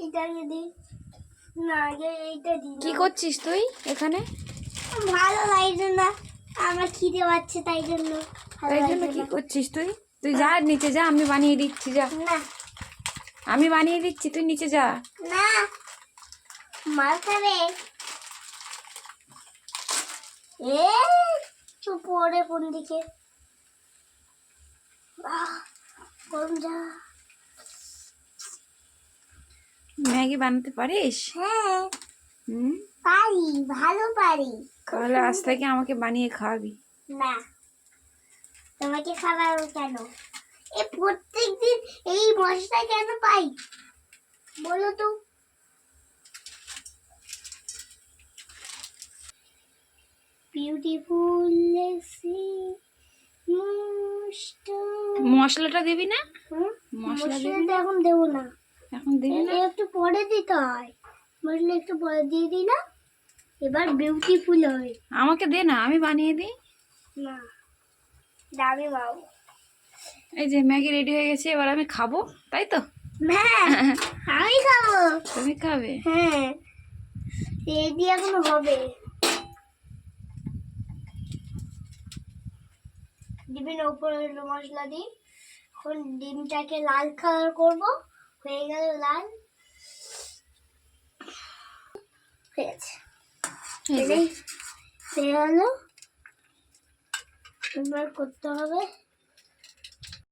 এটা যদি না আগে এইটা দিই। কি করছিস তুই এখানে? ভালো লাগছে না, আমার খিদে পাচ্ছে তাই জন্য। তাই জন্য কি করছিস তুই? তুই যা নিচে যা, আমি বানিয়ে দিচ্ছি, যা। না আমি বানিয়ে দিচ্ছি, তুই নিচে যা। না, মার খাবে। এ চুপ করে কোন দিকে কোন যা। ম্যাগি বানাতে পারিস? হ্যাঁ হুম, পারি, ভালো পারি। তাহলে আজ থেকে আমাকে বানিয়ে খাওয়াবি। না, তোমাকে খাওয়াবো কেন? এ প্রত্যেকদিন এই মশলা কেন পাই বলো তো? বিউটিফুল মশলাটা দিবি না? মশলা দিবি মশলাটা এখন দেবো না, এখন দিবি না? একটু পরে দিতে হয়। মশলা একটু পরে দিয়ে দিই না, এবার বিউটিফুল হবে। আমাকে দে না, আমি বানিয়ে দিই। না, দামি বাবু। এই যে ম্যাগি রেডি হয়ে গেছে, এবার আমি খাবো, তাই তো? হ্যাঁ আমি খাবো। তুমি খাবে? হ্যাঁ, এই দিয়ে এখন হবে। ডিমের উপরে মশলা দিই। এখন ডিমটাকে লাল কালার করবো। হয়ে গেল লাল, হয়ে গেছে। হয়ে গেল, এবার করতে হবে